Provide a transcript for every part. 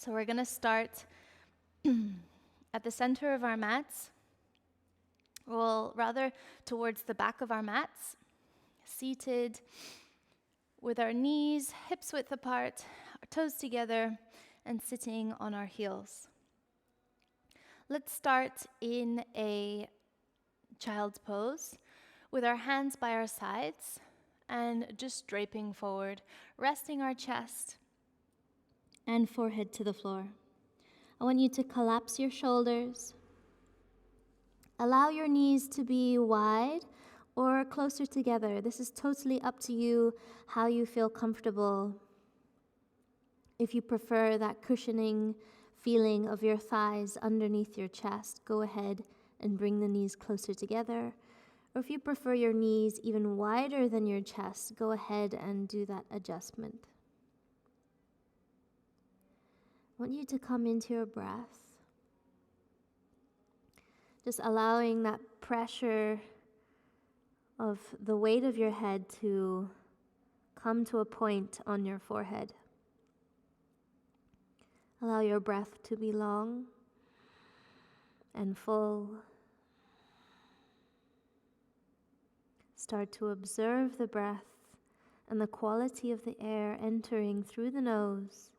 So we're going to start at the center of our mats, well, rather towards the back of our mats, seated with our knees hips width apart, our toes together, and sitting on our heels. Let's start in a child's pose with our hands by our sides and just draping forward, resting our chest and forehead to the floor. I want you to collapse your shoulders. Allow your knees to be wide or closer together. This is totally up to you, how you feel comfortable. If you prefer that cushioning feeling of your thighs underneath your chest, go ahead and bring the knees closer together. Or if you prefer your knees even wider than your chest, go ahead and do that adjustment. I want you to come into your breath. Just allowing that pressure of the weight of your head to come to a point on your forehead. Allow your breath to be long and full. Start to observe the breath and the quality of the air entering through the nose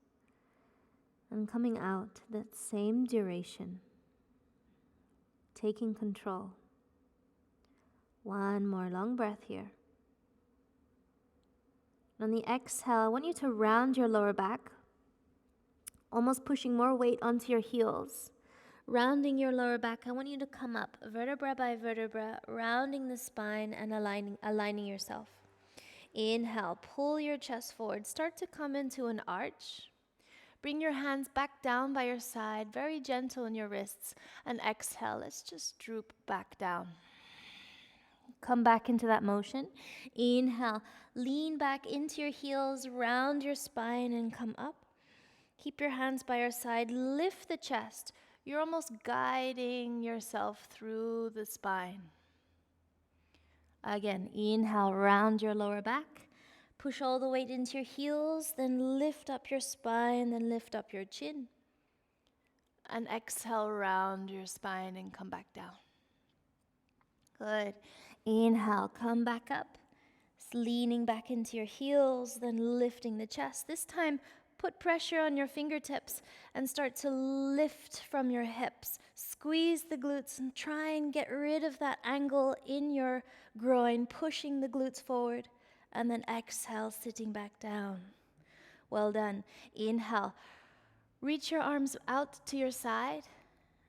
and coming out that same duration. Taking control. One more long breath here. On the exhale, I want you to round your lower back, almost pushing more weight onto your heels. Rounding your lower back, I want you to come up vertebra by vertebra, rounding the spine and aligning yourself. Inhale, pull your chest forward. Start to come into an arch. Bring your hands back down by your side, very gentle in your wrists. And exhale, let's just droop back down. Come back into that motion. Inhale, lean back into your heels, round your spine and come up. Keep your hands by your side, lift the chest. You're almost guiding yourself through the spine. Again, inhale, round your lower back. Push all the weight into your heels, then lift up your spine, then lift up your chin. And exhale, round your spine and come back down. Good. Inhale, come back up. Leaning back into your heels, then lifting the chest. This time, put pressure on your fingertips and start to lift from your hips. Squeeze the glutes and try and get rid of that angle in your groin, pushing the glutes forward. And then exhale, sitting back down. Well done. Inhale. Reach your arms out to your side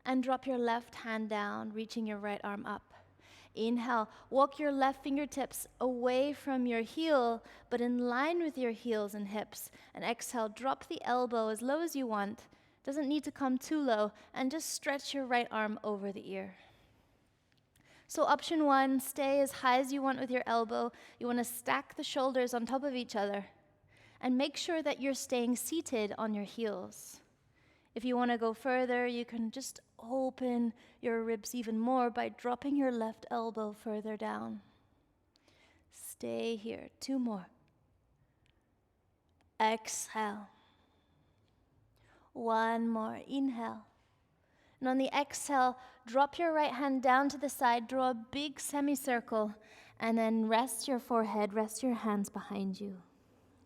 and drop your left hand down, reaching your right arm up. Inhale. Walk your left fingertips away from your heel, but in line with your heels and hips. And exhale. Drop the elbow as low as you want. Doesn't need to come too low. And just stretch your right arm over the ear. So option one, stay as high as you want with your elbow. You want to stack the shoulders on top of each other. And make sure that you're staying seated on your heels. If you want to go further, you can just open your ribs even more by dropping your left elbow further down. Stay here. 2 more. Exhale. 1 more. Inhale. And on the exhale, drop your right hand down to the side, draw a big semicircle, and then rest your forehead, rest your hands behind you.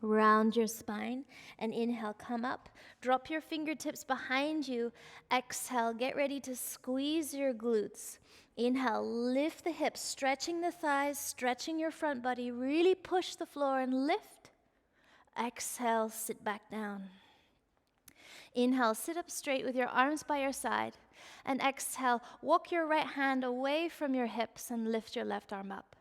Round your spine, and inhale, come up. Drop your fingertips behind you. Exhale, get ready to squeeze your glutes. Inhale, lift the hips, stretching the thighs, stretching your front body. Really push the floor and lift. Exhale, sit back down. Inhale, sit up straight with your arms by your side. And exhale, walk your right hand away from your hips and lift your left arm up.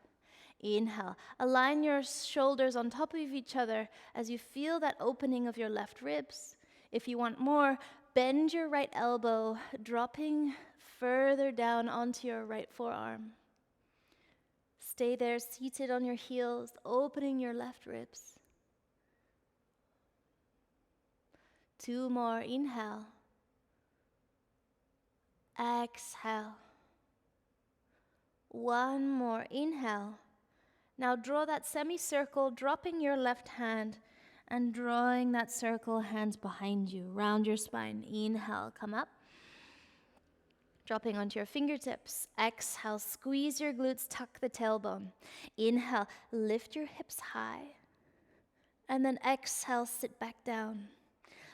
Inhale, align your shoulders on top of each other as you feel that opening of your left ribs. If you want more, bend your right elbow, dropping further down onto your right forearm. Stay there, seated on your heels, opening your left ribs. 2 more. Inhale. Exhale. 1 more. Inhale. Now draw that semicircle, dropping your left hand and drawing that circle, hands behind you, round your spine. Inhale, come up. Dropping onto your fingertips. Exhale, squeeze your glutes, tuck the tailbone. Inhale, lift your hips high. And then exhale, sit back down.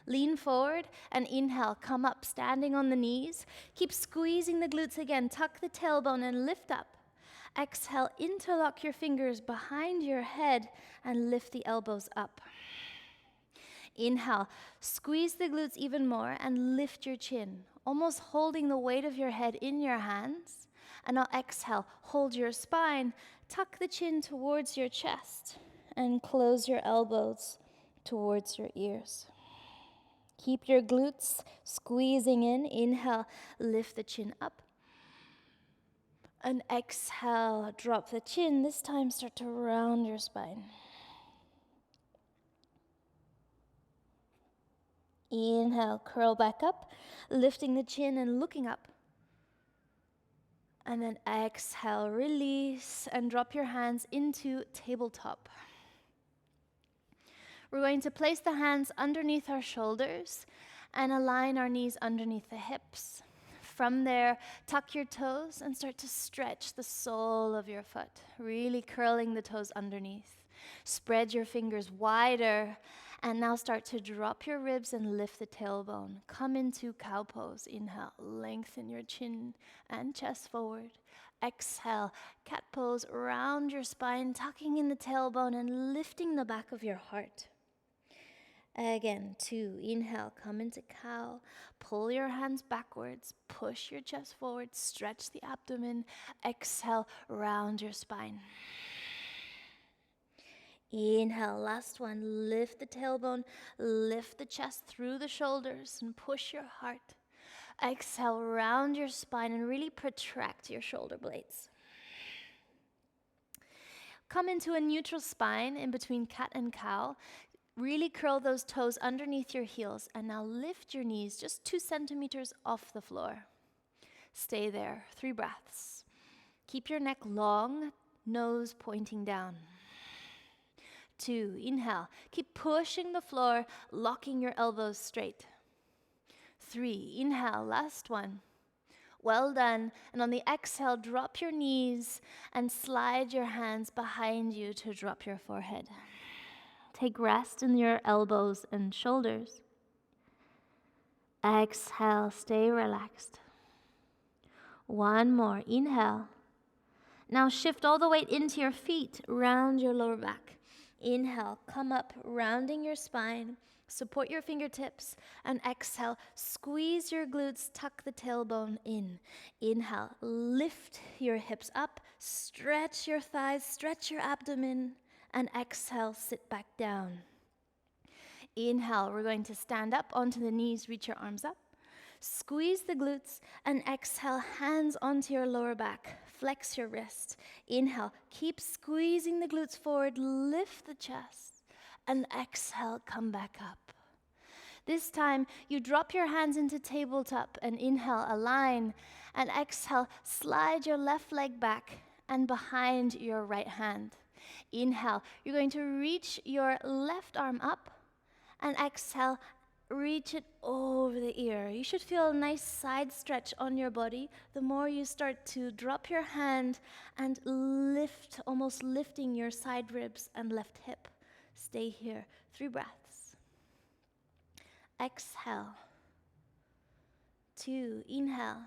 Lean forward and inhale, come up, standing on the knees. Keep squeezing the glutes again. Tuck the tailbone and lift up. Exhale, interlock your fingers behind your head and lift the elbows up. Inhale, squeeze the glutes even more and lift your chin, almost holding the weight of your head in your hands. And now exhale, hold your spine, tuck the chin towards your chest, and close your elbows towards your ears. Keep your glutes squeezing in. Inhale, lift the chin up. And exhale, drop the chin. This time start to round your spine. Inhale, curl back up, lifting the chin and looking up. And then exhale, release, and drop your hands into tabletop. We're going to place the hands underneath our shoulders and align our knees underneath the hips. From there, tuck your toes and start to stretch the sole of your foot, really curling the toes underneath. Spread your fingers wider, and now start to drop your ribs and lift the tailbone. Come into cow pose. Inhale, lengthen your chin and chest forward. Exhale, cat pose, round your spine, tucking in the tailbone and lifting the back of your heart. Again, 2, inhale, come into cow, pull your hands backwards, push your chest forward, stretch the abdomen, exhale, round your spine. Inhale, last one, lift the tailbone, lift the chest through the shoulders and push your heart. Exhale, round your spine and really protract your shoulder blades. Come into a neutral spine in between cat and cow. Really curl those toes underneath your heels and now lift your knees just 2 centimeters off the floor. Stay there, 3 breaths. Keep your neck long, nose pointing down. 2, inhale, keep pushing the floor, locking your elbows straight. 3, inhale, last one. Well done, and on the exhale, drop your knees and slide your hands behind you to drop your forehead. Take rest in your elbows and shoulders. Exhale, stay relaxed. One more, inhale. Now shift all the weight into your feet, round your lower back. Inhale, come up, rounding your spine. Support your fingertips and exhale, squeeze your glutes, tuck the tailbone in. Inhale, lift your hips up, stretch your thighs, stretch your abdomen. And exhale, sit back down. Inhale, we're going to stand up onto the knees, reach your arms up. Squeeze the glutes and exhale, hands onto your lower back. Flex your wrist. Inhale, keep squeezing the glutes forward, lift the chest. And exhale, come back up. This time, you drop your hands into tabletop and inhale, align. And exhale, slide your left leg back and behind your right hand. Inhale, you're going to reach your left arm up and exhale, reach it over the ear. You should feel a nice side stretch on your body. The more you start to drop your hand and lift, almost lifting your side ribs and left hip. Stay here, 3 breaths. Exhale. 2, inhale.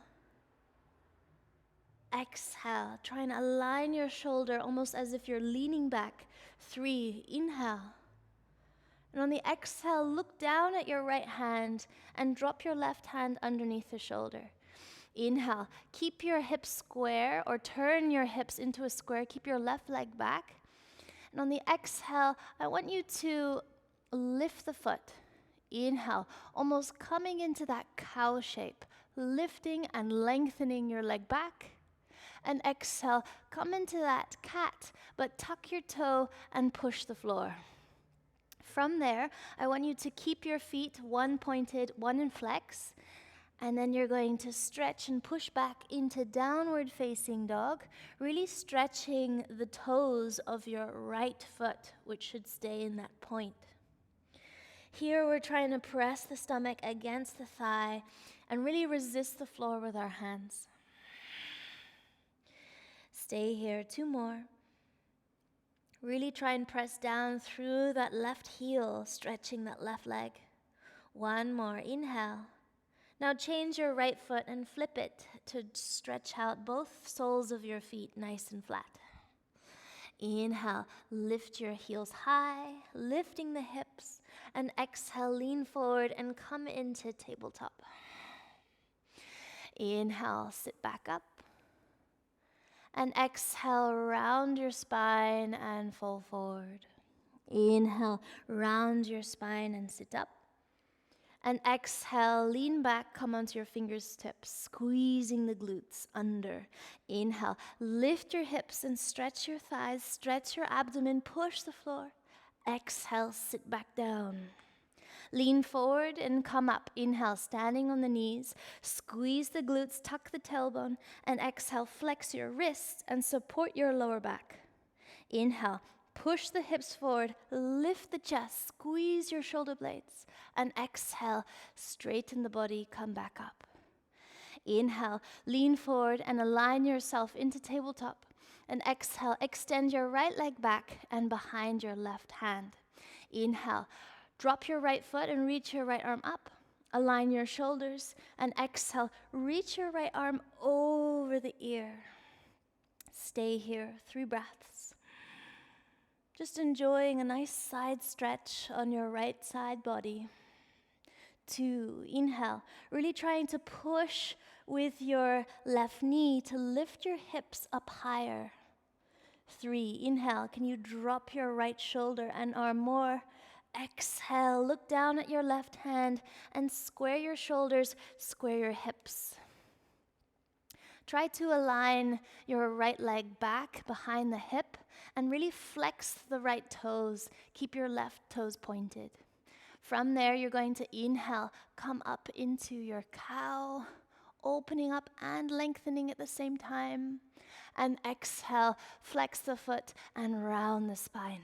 Exhale, try and align your shoulder almost as if you're leaning back. 3, inhale. And on the exhale, look down at your right hand and drop your left hand underneath the shoulder. Inhale, keep your hips square or turn your hips into a square. Keep your left leg back. And on the exhale, I want you to lift the foot. Inhale, almost coming into that cow shape, lifting and lengthening your leg back. And exhale, come into that cat, but tuck your toe and push the floor. From there, I want you to keep your feet one pointed, one in flex, and then you're going to stretch and push back into downward facing dog, really stretching the toes of your right foot, which should stay in that point. Here we're trying to press the stomach against the thigh and really resist the floor with our hands. Stay here, 2 more. Really try and press down through that left heel, stretching that left leg. 1 more, inhale. Now change your right foot and flip it to stretch out both soles of your feet nice and flat. Inhale, lift your heels high, lifting the hips, and exhale, lean forward and come into tabletop. Inhale, sit back up, and exhale, round your spine and fall forward. Inhale, round your spine and sit up. And exhale, lean back, come onto your fingertips, squeezing the glutes under. Inhale, lift your hips and stretch your thighs, stretch your abdomen, push the floor. Exhale, sit back down. Lean forward and come up. Inhale, standing on the knees, squeeze the glutes, tuck the tailbone, and exhale, flex your wrists and support your lower back. Inhale, push the hips forward, lift the chest, squeeze your shoulder blades, and exhale, straighten the body, come back up. Inhale, lean forward and align yourself into tabletop. And exhale, extend your right leg back and behind your left hand. Inhale, drop your right foot and reach your right arm up. Align your shoulders, and exhale, reach your right arm over the ear. Stay here, 3 breaths. Just enjoying a nice side stretch on your right side body. 2, inhale, really trying to push with your left knee to lift your hips up higher. 3, inhale, can you drop your right shoulder and arm more? Exhale, look down at your left hand and square your shoulders, square your hips. Try to align your right leg back behind the hip and really flex the right toes. Keep your left toes pointed. From there, you're going to inhale, come up into your cow, opening up and lengthening at the same time. And exhale, flex the foot and round the spine.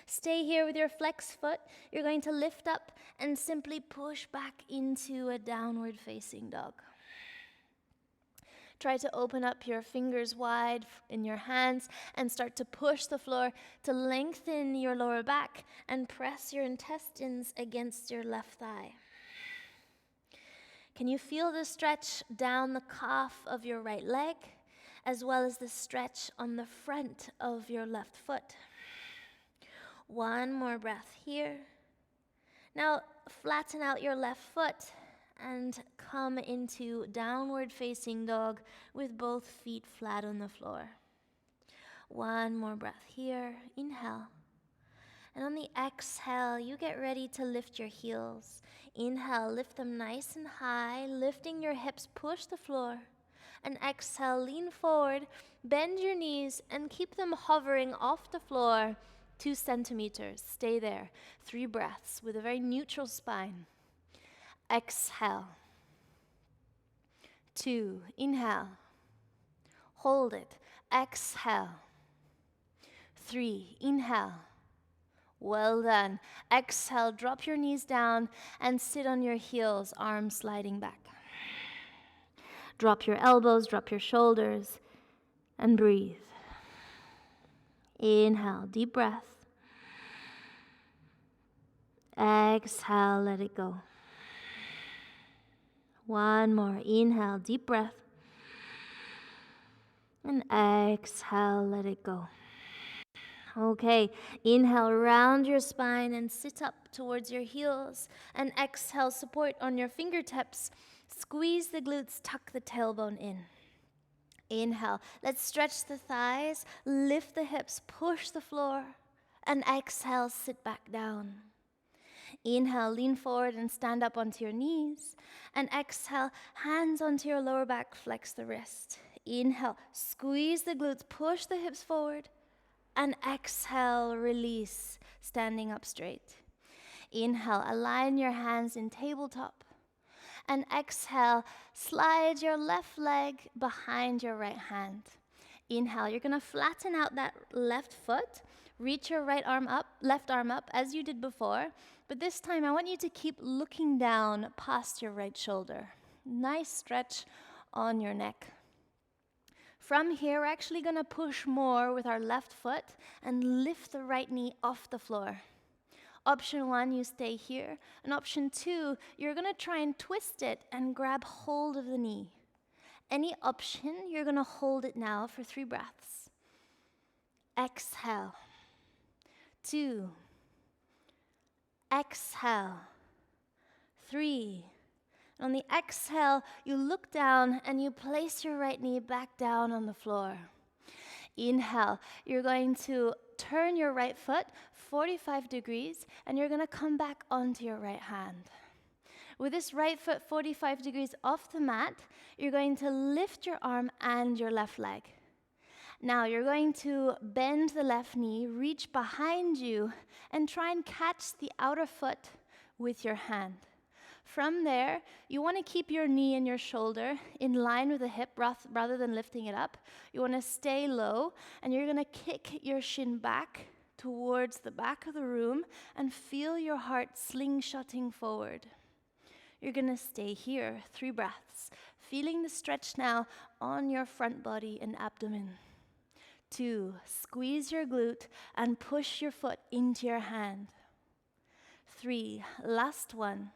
Stay here with your flexed foot. You're going to lift up and simply push back into a downward facing dog. Try to open up your fingers wide in your hands and start to push the floor to lengthen your lower back and press your intestines against your left thigh. Can you feel the stretch down the calf of your right leg, as well as the stretch on the front of your left foot? 1 more breath here. Now flatten out your left foot and come into downward facing dog with both feet flat on the floor. 1 more breath here. Inhale. And on the exhale, you get ready to lift your heels. Inhale, lift them nice and high, lifting your hips, push the floor. And exhale, lean forward, bend your knees, and keep them hovering off the floor 2 centimeters. Stay there. 3 breaths with a very neutral spine. Exhale. 2, inhale. Hold it. Exhale. 3, inhale. Well done. Exhale, drop your knees down and sit on your heels, arms sliding back. Drop your elbows, drop your shoulders, and breathe. Inhale, deep breath. Exhale, let it go. 1 more. Inhale, deep breath. And exhale, let it go. Okay, inhale, round your spine and sit up towards your heels. And exhale, support on your fingertips. Squeeze the glutes, tuck the tailbone in. Inhale, let's stretch the thighs, lift the hips, push the floor. And exhale, sit back down. Inhale, lean forward and stand up onto your knees. And exhale, hands onto your lower back, flex the wrist. Inhale, squeeze the glutes, push the hips forward. And exhale, release, standing up straight. Inhale, align your hands in tabletop. And exhale, slide your left leg behind your right hand. Inhale, you're going to flatten out that left foot, Reach your right arm up, left arm up, as you did before. But this time, I want you to keep looking down past your right shoulder. Nice stretch on your neck. From here, we're actually going to push more with our left foot and lift the right knee off the floor. Option 1, you stay here. And option 2, you're going to try and twist it and grab hold of the knee. Any option, you're going to hold it now for 3 breaths. Exhale. 2. Exhale. 3. On the exhale, you look down and you place your right knee back down on the floor. Inhale, you're going to turn your right foot 45 degrees and you're going to come back onto your right hand. With this right foot 45 degrees off the mat, you're going to lift your arm and your left leg. Now you're going to bend the left knee, reach behind you, and try and catch the outer foot with your hand. From there, you want to keep your knee and your shoulder in line with the hip rather than lifting it up. You want to stay low, and you're going to kick your shin back towards the back of the room and feel your heart slingshotting forward. You're going to stay here, 3 breaths, feeling the stretch now on your front body and abdomen. 2, squeeze your glute and push your foot into your hand. 3, last one.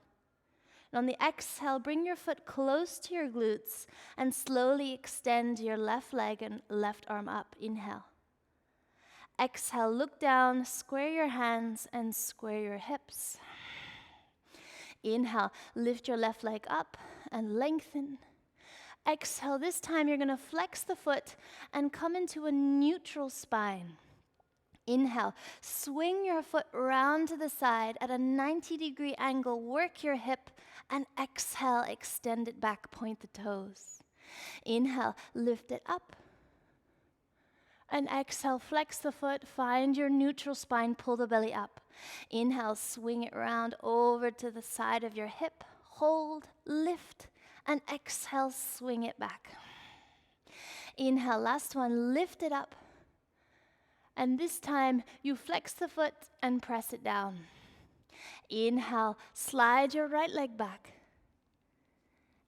And on the exhale, bring your foot close to your glutes and slowly extend your left leg and left arm up. Inhale. Exhale, look down, square your hands and square your hips. Inhale, lift your left leg up and lengthen. Exhale, this time you're going to flex the foot and come into a neutral spine. Inhale, swing your foot round to the side at a 90-degree angle, work your hip, and exhale, extend it back, point the toes. Inhale, lift it up. And exhale, flex the foot, find your neutral spine, pull the belly up. Inhale, swing it round over to the side of your hip, hold, lift, and exhale, swing it back. Inhale, last one, lift it up. And this time, you flex the foot and press it down. Inhale, slide your right leg back.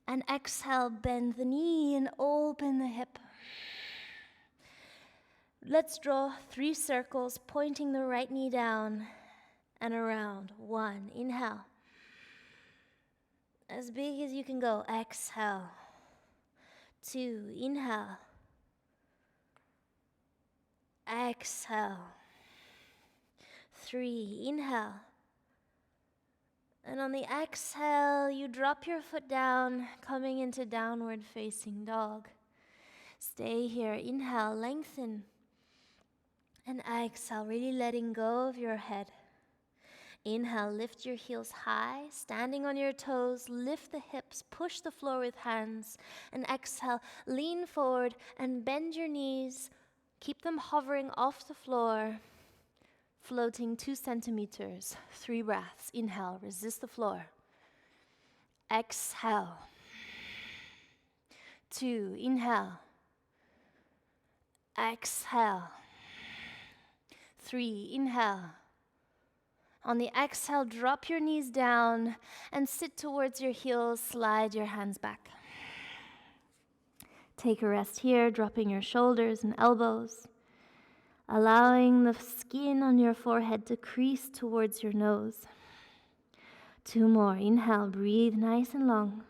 And exhale, bend the knee and open the hip. Let's draw 3 circles, pointing the right knee down and around. 1, inhale. As big as you can go, exhale. 2, inhale. Exhale. 3, inhale. And on the exhale, you drop your foot down, coming into downward facing dog. Stay here, inhale, lengthen. And exhale, really letting go of your head. Inhale, lift your heels high, standing on your toes, lift the hips, push the floor with hands. And exhale, lean forward and bend your knees. Keep them hovering off the floor, floating 2 centimeters. 3 breaths. Inhale, resist the floor. Exhale. 2, inhale. Exhale. 3, inhale. On the exhale, drop your knees down and sit towards your heels, slide your hands back. Take a rest here, dropping your shoulders and elbows, allowing the skin on your forehead to crease towards your nose. 2 more, inhale, breathe nice and long.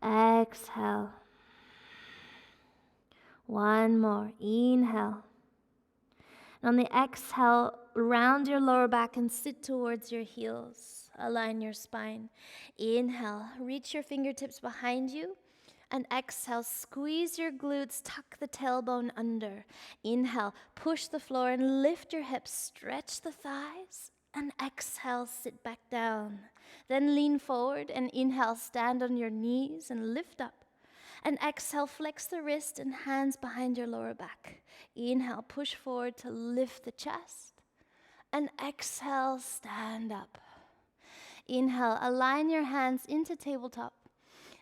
Exhale. 1 more, inhale. On the exhale, round your lower back and sit towards your heels. Align your spine. Inhale, reach your fingertips behind you. And exhale, squeeze your glutes, tuck the tailbone under. Inhale, push the floor and lift your hips, stretch the thighs. And exhale, sit back down. Then lean forward and inhale, stand on your knees and lift up. And exhale, flex the wrist and hands behind your lower back. Inhale, push forward to lift the chest. And exhale, stand up. Inhale, align your hands into tabletop.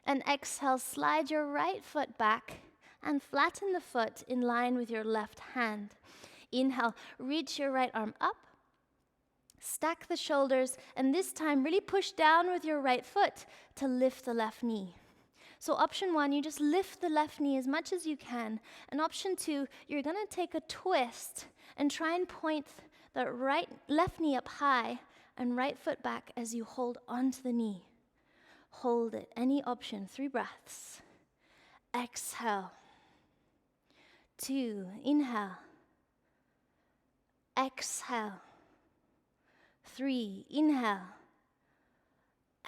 And exhale, slide your right foot back and flatten the foot in line with your left hand. Inhale, reach your right arm up. Stack the shoulders, and this time really push down with your right foot to lift the left knee. So option 1, you just lift the left knee as much as you can. And option 2, you're gonna take a twist and try and point the left knee up high and right foot back as you hold onto the knee. Hold it, any option, 3 breaths. Exhale. 2, inhale. Exhale. 3, inhale.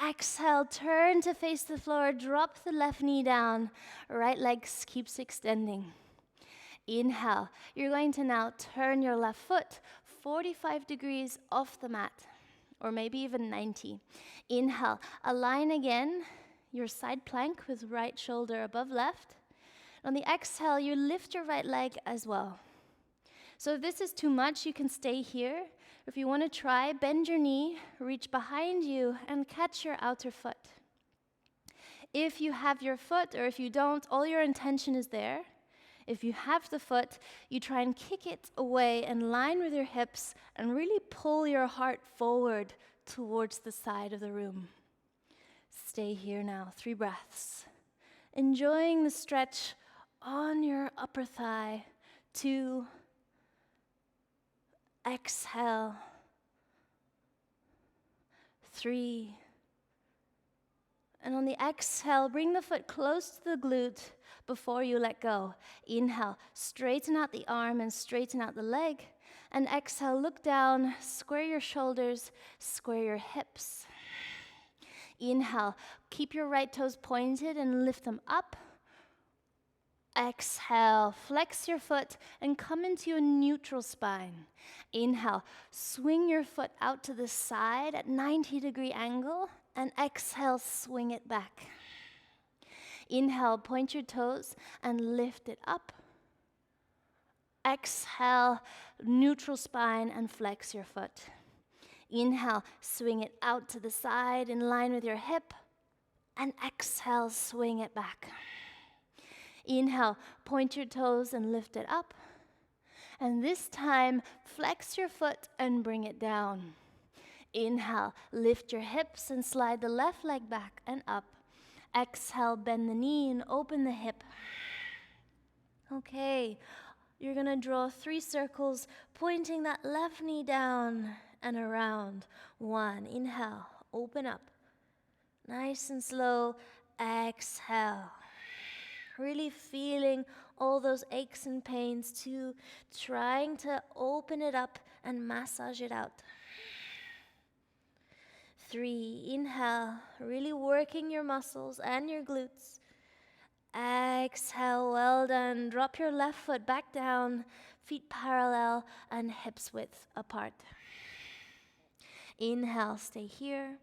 Exhale, turn to face the floor, drop the left knee down, right leg keeps extending. Inhale, you're going to now turn your left foot 45 degrees off the mat, or maybe even 90. Inhale, align again, your side plank with right shoulder above left. On the exhale, you lift your right leg as well. So if this is too much, you can stay here. If you want to try, bend your knee, reach behind you, and catch your outer foot. If you have your foot, or if you don't, all your intention is there. If you have the foot, you try and kick it away in line with your hips and really pull your heart forward towards the side of the room. Stay here now, 3 breaths. Enjoying the stretch on your upper thigh. 2, exhale. 3. And on the exhale, bring the foot close to the glute before you let go. Inhale, straighten out the arm and straighten out the leg. And exhale, look down, square your shoulders, square your hips. Inhale, keep your right toes pointed and lift them up. Exhale, flex your foot and come into a neutral spine. Inhale, swing your foot out to the side at 90-degree angle, and exhale, swing it back. Inhale, point your toes and lift it up. Exhale, neutral spine and flex your foot. Inhale, swing it out to the side in line with your hip, and exhale, swing it back. Inhale, point your toes and lift it up. And this time, flex your foot and bring it down. Inhale, lift your hips and slide the left leg back and up. Exhale, bend the knee and open the hip. Okay, you're gonna draw 3 circles, pointing that left knee down and around. 1, inhale, open up. Nice and slow, exhale. Really feeling all those aches and pains too, trying to open it up and massage it out. 3, inhale, really working your muscles and your glutes. Exhale, well done. Drop your left foot back down, feet parallel and hips width apart. Inhale, stay here.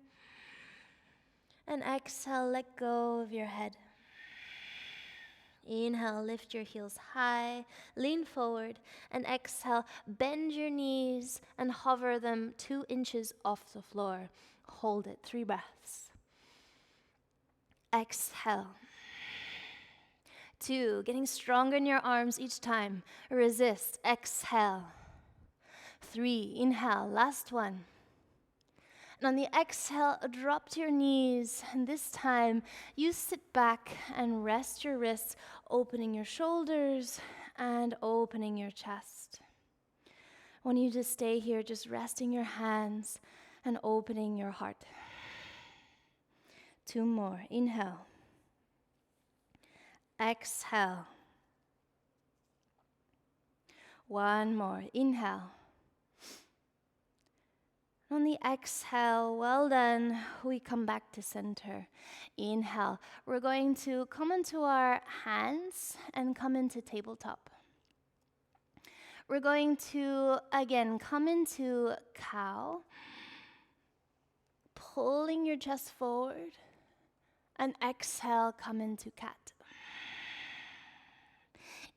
And exhale, let go of your head. Inhale, lift your heels high, lean forward, and exhale, bend your knees and hover them 2 inches off the floor. Hold it, 3 breaths. Exhale. 2, getting stronger in your arms each time. Resist, exhale. 3, inhale, last one. And on the exhale, drop to your knees, and this time you sit back and rest your wrists, opening your shoulders and opening your chest. I want you to stay here, just resting your hands and opening your heart. 2 more, inhale. Exhale. 1 more, inhale. On the exhale, well done, we come back to center. Inhale, we're going to come into our hands and come into tabletop. We're going to, again, come into cow, pulling your chest forward, and exhale, come into cat.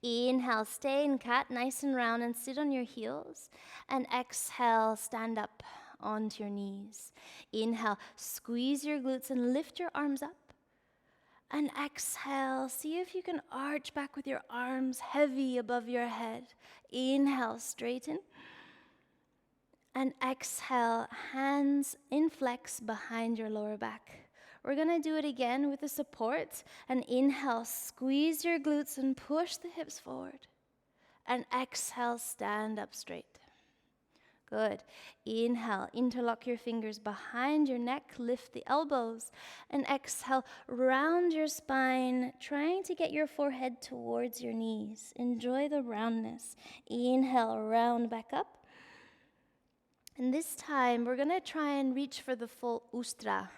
Inhale, stay in cat, nice and round, and sit on your heels, and exhale, stand up onto your knees. Inhale, squeeze your glutes and lift your arms up. And exhale, see if you can arch back with your arms heavy above your head. Inhale, straighten. And exhale, hands in flex behind your lower back. We're gonna do it again with the support. And inhale, squeeze your glutes and push the hips forward. And exhale, stand up straight. Good. Inhale, interlock your fingers behind your neck, lift the elbows. And exhale, round your spine, trying to get your forehead towards your knees. Enjoy the roundness. Inhale, round back up. And this time, we're gonna try and reach for the full Ustra.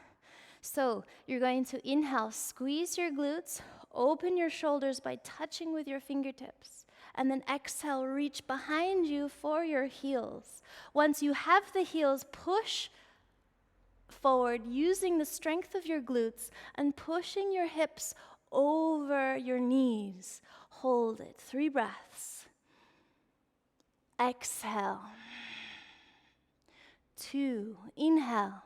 So you're going to inhale, squeeze your glutes, open your shoulders by touching with your fingertips. And then exhale, reach behind you for your heels. Once you have the heels, push forward using the strength of your glutes and pushing your hips over your knees. Hold it. 3 breaths. Exhale. 2. Inhale.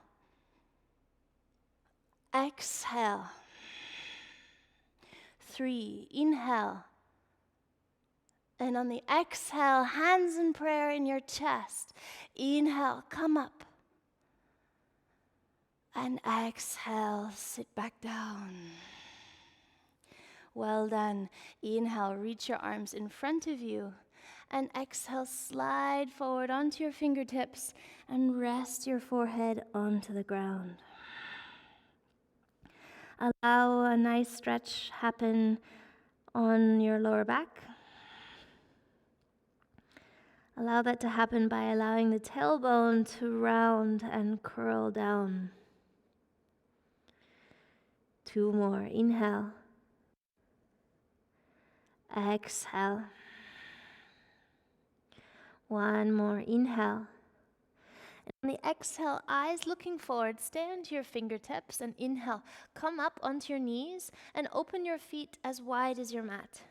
Exhale. 3. Inhale. And on the exhale, hands in prayer in your chest. Inhale, come up. And exhale, sit back down. Well done. Inhale, reach your arms in front of you. And exhale, slide forward onto your fingertips and rest your forehead onto the ground. Allow a nice stretch happen on your lower back. Allow that to happen by allowing the tailbone to round and curl down. 2 more. Inhale. Exhale. 1 more. Inhale. And on the exhale, eyes looking forward, stay onto your fingertips and inhale. Come up onto your knees and open your feet as wide as your mat.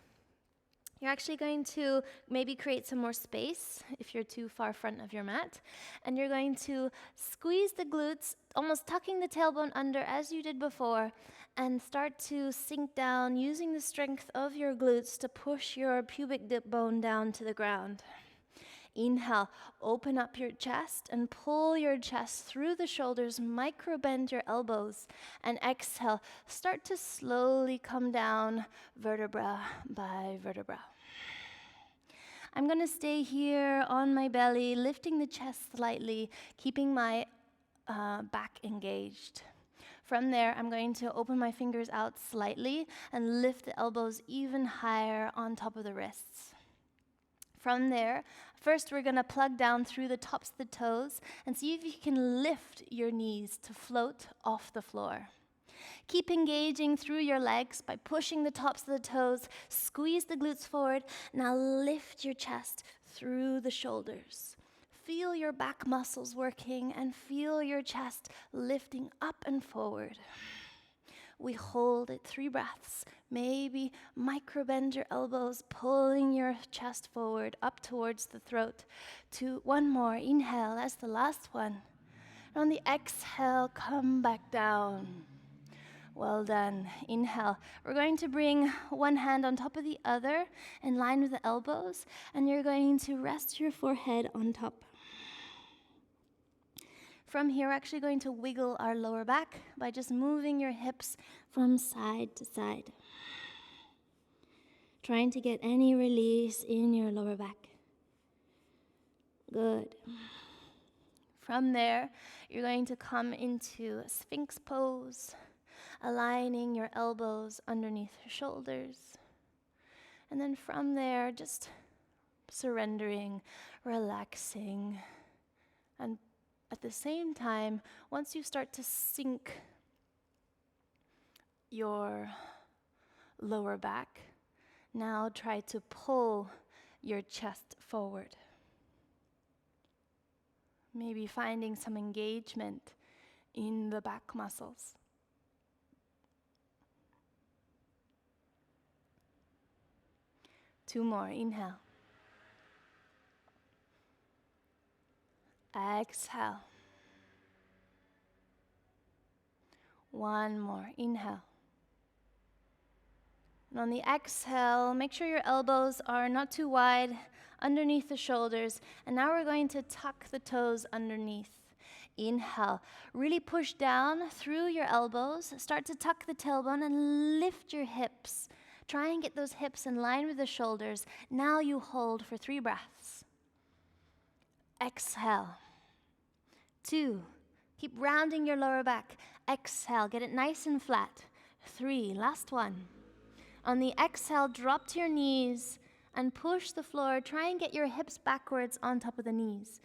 You're actually going to maybe create some more space if you're too far front of your mat. And you're going to squeeze the glutes, almost tucking the tailbone under as you did before, and start to sink down using the strength of your glutes to push your pubic dip bone down to the ground. Inhale, open up your chest and pull your chest through the shoulders, micro bend your elbows. And exhale, start to slowly come down vertebra by vertebra. I'm going to stay here on my belly, lifting the chest slightly, keeping my back engaged. From there, I'm going to open my fingers out slightly and lift the elbows even higher on top of the wrists. From there, first we're going to plug down through the tops of the toes and see if you can lift your knees to float off the floor. Keep engaging through your legs by pushing the tops of the toes, squeeze the glutes forward. Now lift your chest through the shoulders. Feel your back muscles working and feel your chest lifting up and forward. We hold it 3 breaths. Maybe micro bend your elbows, pulling your chest forward up towards the throat. 2, 1 more. Inhale, that's the last one. And on the exhale, come back down. Well done. Inhale. We're going to bring one hand on top of the other in line with the elbows, and you're going to rest your forehead on top. From here, we're actually going to wiggle our lower back by just moving your hips from side to side. Trying to get any release in your lower back. Good. From there, you're going to come into a Sphinx pose, aligning your elbows underneath your shoulders. And then from there, just surrendering, relaxing, and at the same time, once you start to sink your lower back, now try to pull your chest forward. Maybe finding some engagement in the back muscles. Two more. Inhale. Exhale. One more. Inhale. And on the exhale, make sure your elbows are not too wide underneath the shoulders. And now we're going to tuck the toes underneath. Inhale, really push down through your elbows. Start to tuck the tailbone and lift your hips. Try and get those hips in line with the shoulders. Now you hold for 3 breaths. Exhale. 2. Keep rounding your lower back. Exhale, get it nice and flat. 3, last one. On the exhale, drop to your knees and push the floor. Try and get your hips backwards on top of the knees.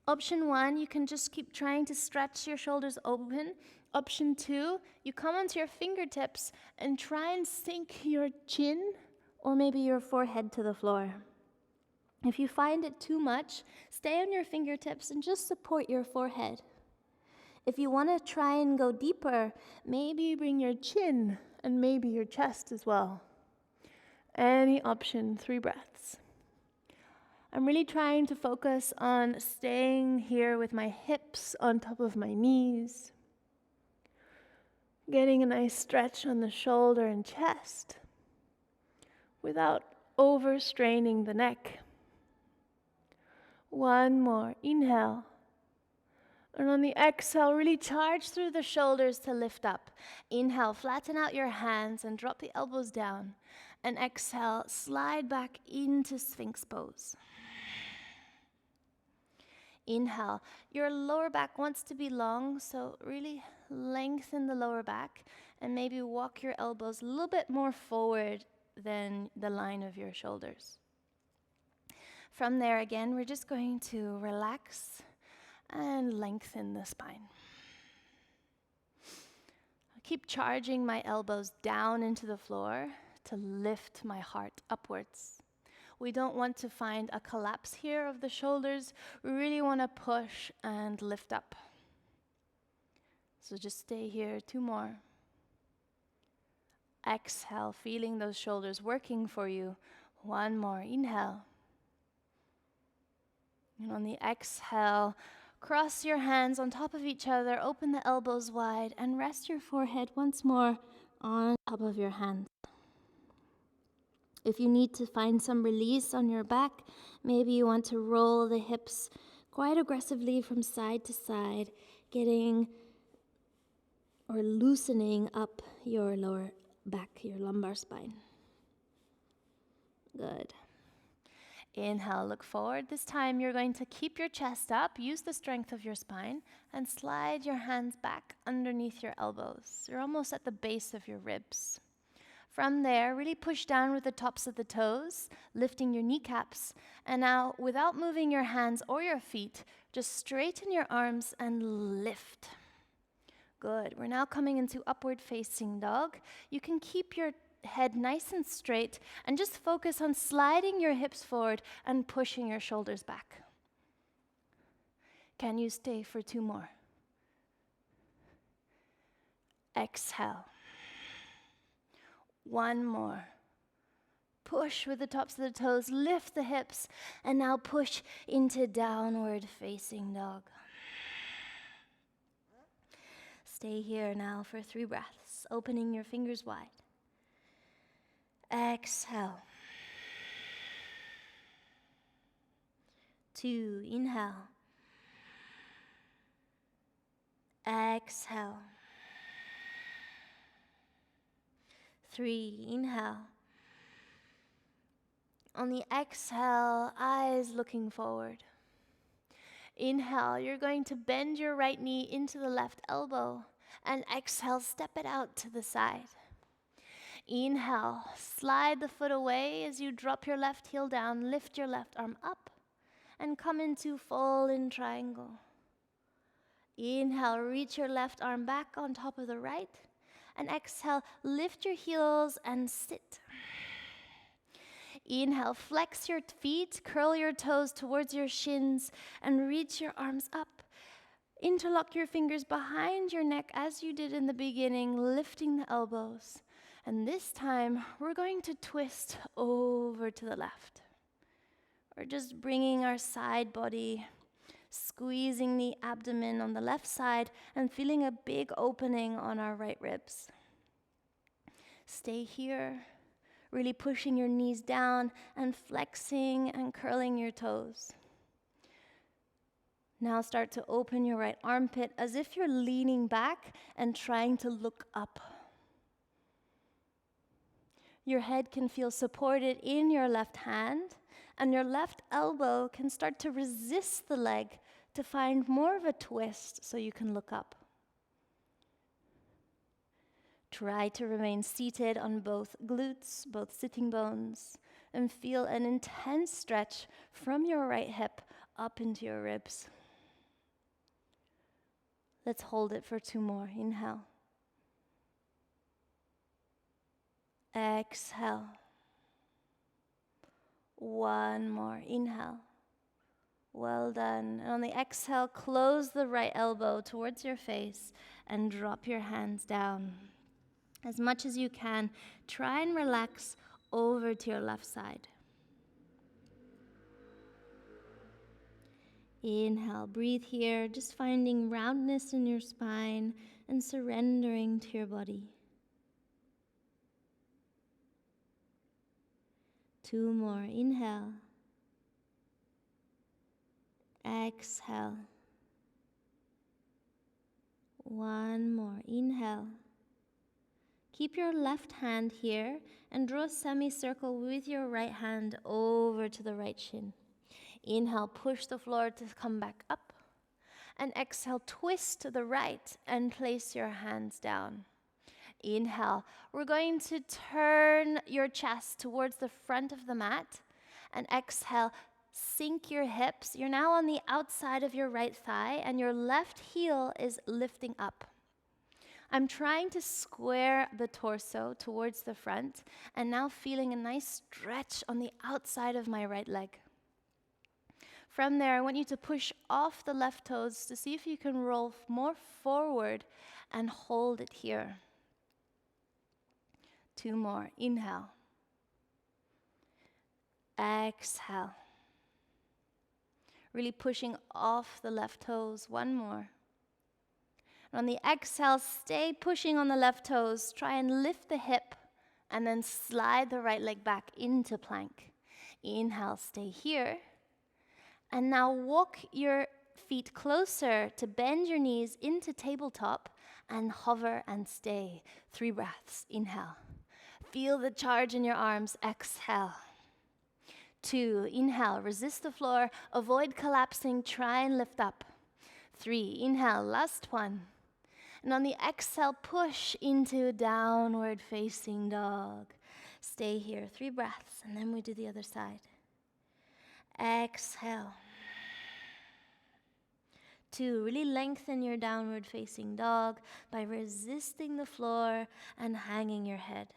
Option 1, you can just keep trying to stretch your shoulders open. Option 2, you come onto your fingertips and try and sink your chin or maybe your forehead to the floor. If you find it too much, stay on your fingertips and just support your forehead. If you want to try and go deeper, maybe bring your chin and maybe your chest as well. Any option, 3 breaths. I'm really trying to focus on staying here with my hips on top of my knees, getting a nice stretch on the shoulder and chest without overstraining the neck. 1 more, inhale. And on the exhale, really charge through the shoulders to lift up. Inhale, flatten out your hands and drop the elbows down. And exhale, slide back into Sphinx pose. Inhale, your lower back wants to be long, so really lengthen the lower back and maybe walk your elbows a little bit more forward than the line of your shoulders. From there again, we're just going to relax and lengthen the spine. I'll keep charging my elbows down into the floor to lift my heart upwards. We don't want to find a collapse here of the shoulders. We really want to push and lift up. So just stay here, 2 more. Exhale, feeling those shoulders working for you. 1 more, inhale. And on the exhale, cross your hands on top of each other, open the elbows wide, and rest your forehead once more on top of your hands. If you need to find some release on your back, maybe you want to roll the hips quite aggressively from side to side, getting or loosening up your lower back, your lumbar spine. Good. Inhale, look forward. This time you're going to keep your chest up, use the strength of your spine, and slide your hands back underneath your elbows. You're almost at the base of your ribs. From there, really push down with the tops of the toes, lifting your kneecaps. And now, without moving your hands or your feet, just straighten your arms and lift. Good. We're now coming into upward facing dog. You can keep your head nice and straight and just focus on sliding your hips forward and pushing your shoulders back. Can you stay for 2 more? Exhale. 1 more. Push with the tops of the toes, lift the hips, and now push into downward facing dog. Stay here now for 3 breaths, opening your fingers wide. Exhale. 2, inhale. Exhale. 3, inhale. On the exhale, eyes looking forward. Inhale, you're going to bend your right knee into the left elbow, and exhale, step it out to the side. Inhale, slide the foot away as you drop your left heel down, lift your left arm up, and come into full-in triangle. Inhale, reach your left arm back on top of the right, and exhale, lift your heels and sit. Inhale, flex your feet, curl your toes towards your shins, and reach your arms up. Interlock your fingers behind your neck as you did in the beginning, lifting the elbows. And this time, we're going to twist over to the left. We're just bringing our side body, squeezing the abdomen on the left side, and feeling a big opening on our right ribs. Stay here. Really pushing your knees down and flexing and curling your toes. Now start to open your right armpit as if you're leaning back and trying to look up. Your head can feel supported in your left hand, and your left elbow can start to resist the leg to find more of a twist so you can look up. Try to remain seated on both glutes, both sitting bones, and feel an intense stretch from your right hip up into your ribs. Let's hold it for 2 more. Inhale. Exhale. 1 more. Inhale. Well done. And on the exhale, close the right elbow towards your face and drop your hands down. As much as you can, try and relax over to your left side. Inhale, breathe here, just finding roundness in your spine and surrendering to your body. 2 more. Inhale. Exhale. 1 more. Inhale. Keep your left hand here and draw a semicircle with your right hand over to the right shin. Inhale, push the floor to come back up. And exhale, twist to the right and place your hands down. Inhale, we're going to turn your chest towards the front of the mat. And exhale, sink your hips. You're now on the outside of your right thigh and your left heel is lifting up. I'm trying to square the torso towards the front and now feeling a nice stretch on the outside of my right leg. From there, I want you to push off the left toes to see if you can roll more forward and hold it here. 2 more. Inhale. Exhale. Really pushing off the left toes. 1 more. And on the exhale, stay pushing on the left toes. Try and lift the hip and then slide the right leg back into plank. Inhale, stay here. And now walk your feet closer to bend your knees into tabletop and hover and stay. 3 breaths. Inhale. Feel the charge in your arms. Exhale. 2. Inhale. Resist the floor. Avoid collapsing. Try and lift up. 3. Inhale. Last one. And on the exhale, push into downward facing dog. Stay here. 3 breaths. And then we do the other side. Exhale. 2, really lengthen your downward facing dog by resisting the floor and hanging your head.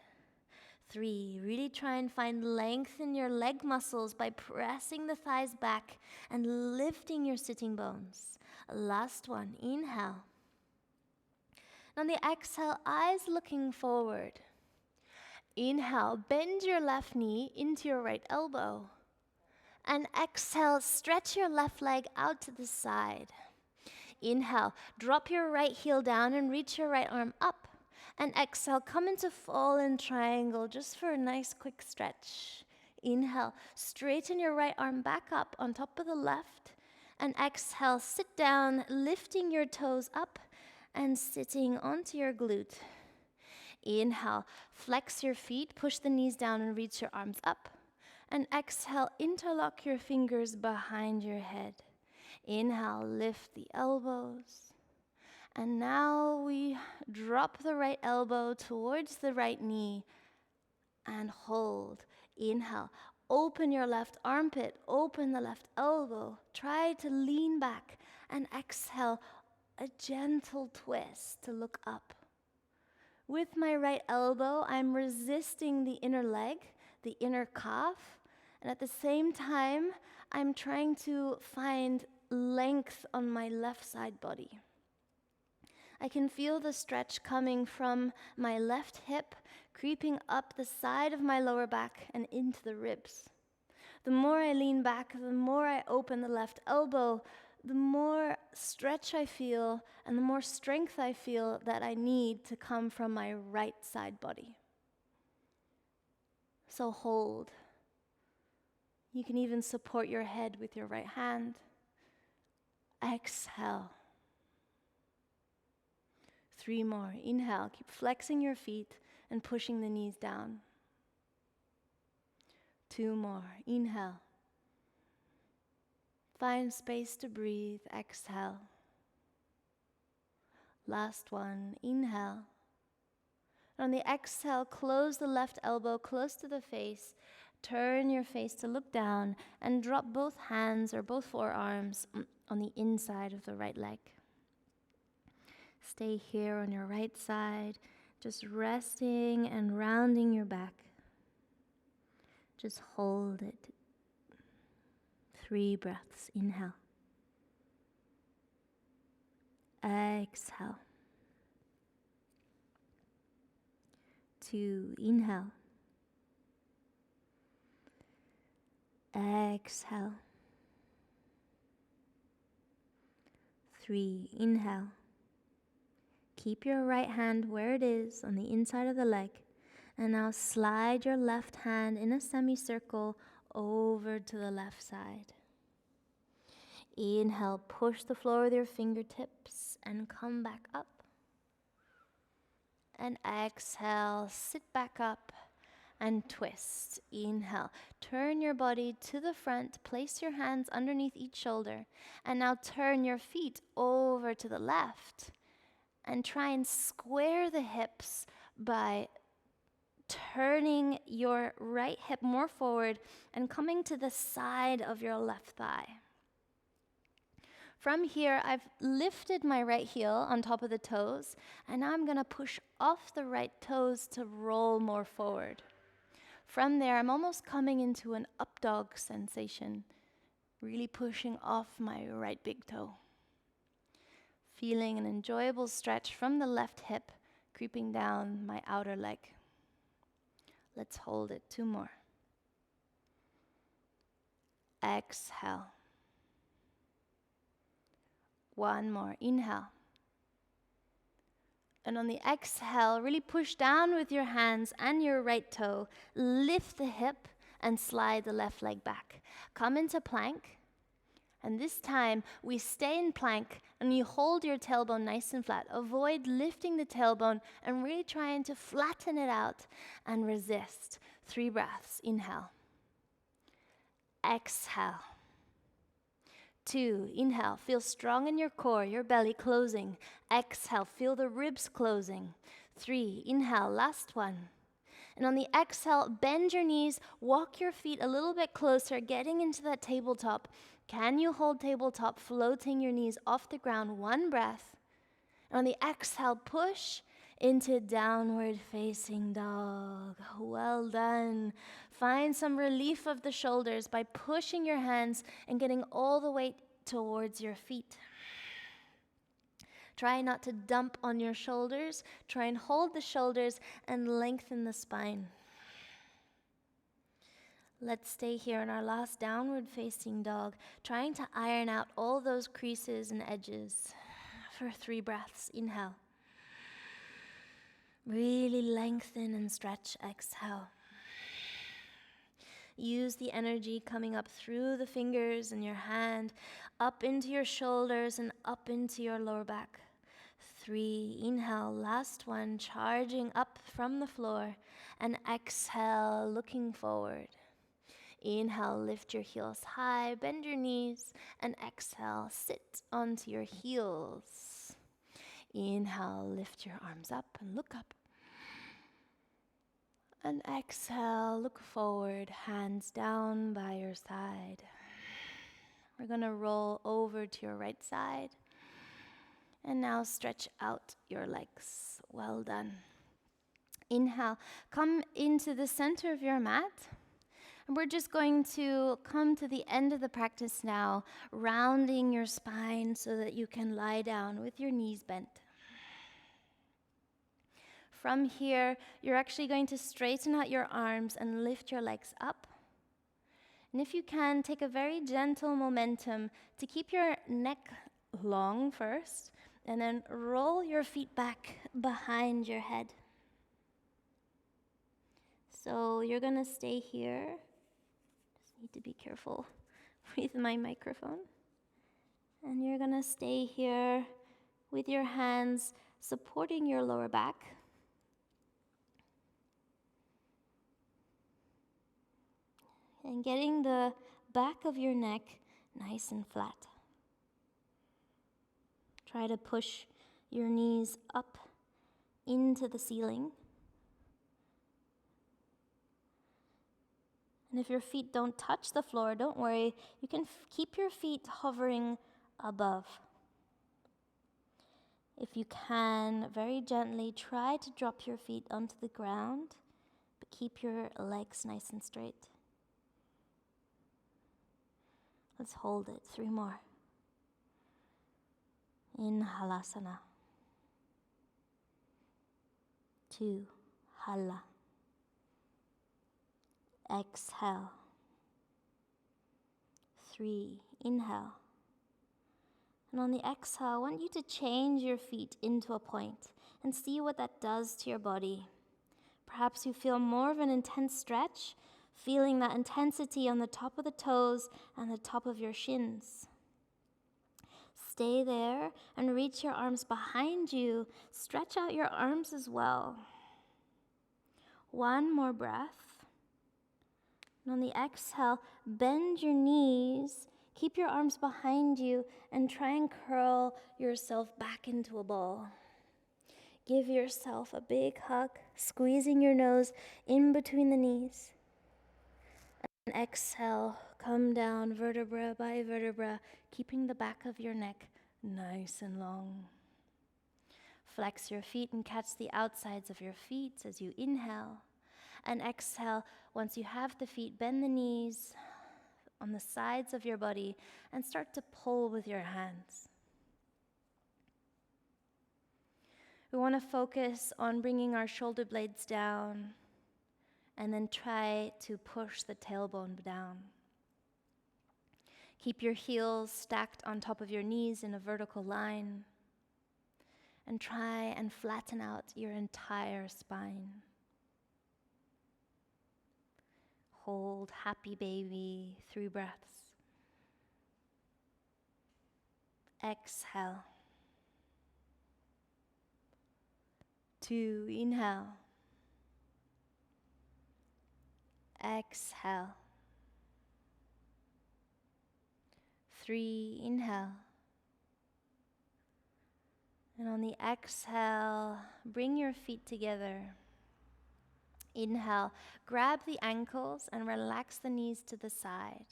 3, really try and find length in your leg muscles by pressing the thighs back and lifting your sitting bones. Last one. Inhale. On the exhale, eyes looking forward. Inhale, bend your left knee into your right elbow. And exhale, stretch your left leg out to the side. Inhale, drop your right heel down and reach your right arm up. And exhale, come into fallen triangle just for a nice quick stretch. Inhale, straighten your right arm back up on top of the left. And exhale, sit down, lifting your toes up and sitting onto your glute. Inhale, flex your feet, push the knees down and reach your arms up. And exhale, interlock your fingers behind your head. Inhale, lift the elbows. And now we drop the right elbow towards the right knee and hold. Inhale, open your left armpit, open the left elbow. Try to lean back and exhale, a gentle twist to look up. With my right elbow, I'm resisting the inner leg, the inner calf. And at the same time, I'm trying to find length on my left side body. I can feel the stretch coming from my left hip, creeping up the side of my lower back and into the ribs. The more I lean back, the more I open the left elbow, the more stretch I feel and the more strength I feel that I need to come from my right side body. So hold. You can even support your head with your right hand. Exhale. 3 more. Inhale. Keep flexing your feet and pushing the knees down. 2 more. Inhale. Find space to breathe. Exhale. Last one. Inhale. On the exhale, close the left elbow close to the face. Turn your face to look down and drop both hands or both forearms on the inside of the right leg. Stay here on your right side, just resting and rounding your back. Just hold it. 3 breaths. Inhale. Exhale. 2. Inhale. Exhale. 3. Inhale. Keep your right hand where it is on the inside of the leg. And now slide your left hand in a semicircle over to the left side. Inhale, push the floor with your fingertips and come back up. And exhale, sit back up and twist. Inhale, turn your body to the front, place your hands underneath each shoulder, and now turn your feet over to the left and try and square the hips by turning your right hip more forward and coming to the side of your left thigh. From here, I've lifted my right heel on top of the toes, and now I'm going to push off the right toes to roll more forward. From there, I'm almost coming into an up dog sensation, really pushing off my right big toe. Feeling an enjoyable stretch from the left hip, creeping down my outer leg. Let's hold it. 2 more. Exhale. 1 more. Inhale. And on the exhale, really push down with your hands and your right toe. Lift the hip and slide the left leg back. Come into plank. And this time, we stay in plank and you hold your tailbone nice and flat. Avoid lifting the tailbone and really trying to flatten it out and resist. 3 breaths. Inhale. Exhale. 2. Inhale. Feel strong in your core, your belly closing. Exhale. Feel the ribs closing. 3. Inhale. Last one. And on the exhale, bend your knees, walk your feet a little bit closer, getting into that tabletop. Can you hold tabletop, floating your knees off the ground? 1 breath. And on the exhale, push into downward facing dog. Well done. Find some relief of the shoulders by pushing your hands and getting all the weight towards your feet. Try not to dump on your shoulders. Try and hold the shoulders and lengthen the spine. Let's stay here in our last downward facing dog, trying to iron out all those creases and edges for 3 breaths. Inhale. Really lengthen and stretch. Exhale. Use the energy coming up through the fingers and your hand, up into your shoulders and up into your lower back. 3, inhale, last one, charging up from the floor, and exhale, looking forward. Inhale, lift your heels high, bend your knees, and exhale, sit onto your heels. Inhale, lift your arms up and look up. And exhale, look forward, hands down by your side. We're going to roll over to your right side. And now stretch out your legs. Well done. Inhale, come into the center of your mat. And we're just going to come to the end of the practice now, rounding your spine so that you can lie down with your knees bent. From here, you're actually going to straighten out your arms and lift your legs up. And if you can, take a very gentle momentum to keep your neck long first, and then roll your feet back behind your head. So you're gonna stay here. Just need to be careful with my microphone. And you're gonna stay here with your hands supporting your lower back. And getting the back of your neck nice and flat. Try to push your knees up into the ceiling. And if your feet don't touch the floor, don't worry. You can keep your feet hovering above. If you can, very gently try to drop your feet onto the ground, but keep your legs nice and straight. Let's hold it. 3 more. Inhalasana. 2, hala. Exhale. 3, inhale. And on the exhale, I want you to change your feet into a point and see what that does to your body. Perhaps you feel more of an intense stretch, feeling that intensity on the top of the toes and the top of your shins. Stay there and reach your arms behind you. Stretch out your arms as well. 1 more breath. And on the exhale, bend your knees. Keep your arms behind you and try and curl yourself back into a ball. Give yourself a big hug, squeezing your nose in between the knees. And exhale, come down vertebra by vertebra, keeping the back of your neck nice and long. Flex your feet and catch the outsides of your feet as you inhale. And exhale, once you have the feet, bend the knees on the sides of your body and start to pull with your hands. We want to focus on bringing our shoulder blades down and then try to push the tailbone down. Keep your heels stacked on top of your knees in a vertical line and try and flatten out your entire spine. Hold happy baby, 3 breaths. Exhale. 2, inhale. Exhale. 3, inhale. And on the exhale, bring your feet together. Inhale, grab the ankles and relax the knees to the side.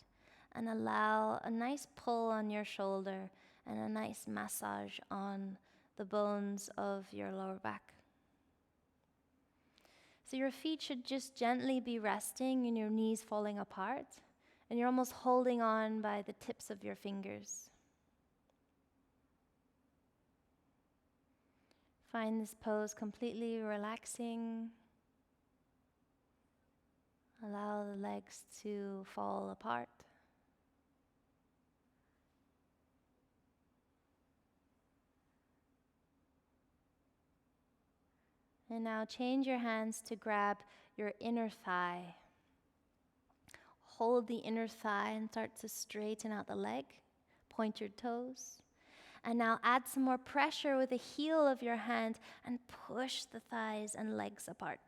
And allow a nice pull on your shoulder and a nice massage on the bones of your lower back. So your feet should just gently be resting and your knees falling apart. And you're almost holding on by the tips of your fingers. Find this pose completely relaxing. Allow the legs to fall apart. And now change your hands to grab your inner thigh. Hold the inner thigh and start to straighten out the leg. Point your toes. And now add some more pressure with the heel of your hand and push the thighs and legs apart.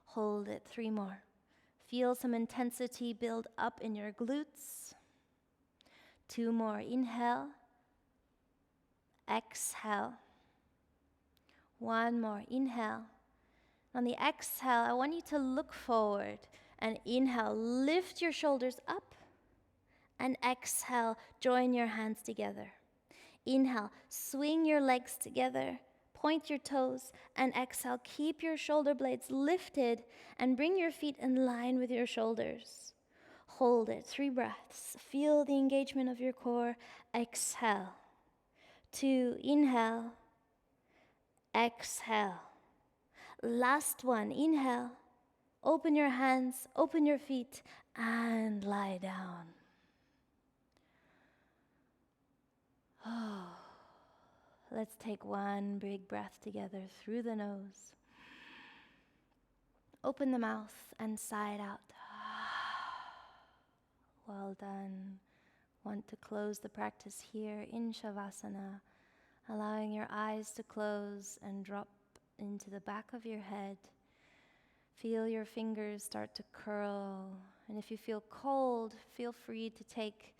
Hold it, 3 more. Feel some intensity build up in your glutes. 2 more, inhale. Exhale. 1 more, inhale. On the exhale, I want you to look forward and inhale, lift your shoulders up. And exhale, join your hands together. Inhale, swing your legs together, point your toes, and exhale, keep your shoulder blades lifted and bring your feet in line with your shoulders. Hold it, 3 breaths. Feel the engagement of your core. Exhale. 2, inhale. Exhale. Last one, inhale. Open your hands, open your feet, and lie down. Oh, let's take 1 big breath together through the nose. Open the mouth and sigh it out. Well done. Want to close the practice here in Shavasana, allowing your eyes to close and drop into the back of your head. Feel your fingers start to curl, and if you feel cold, feel free to take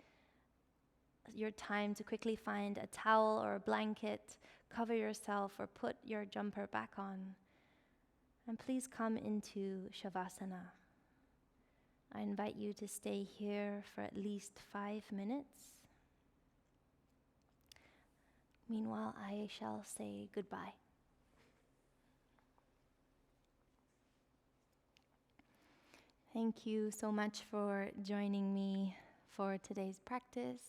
your time to quickly find a towel or a blanket, cover yourself, or put your jumper back on. And please come into Shavasana. I invite you to stay here for at least 5 minutes. Meanwhile, I shall say goodbye. Thank you so much for joining me for today's practice.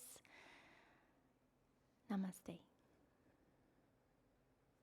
Namaste.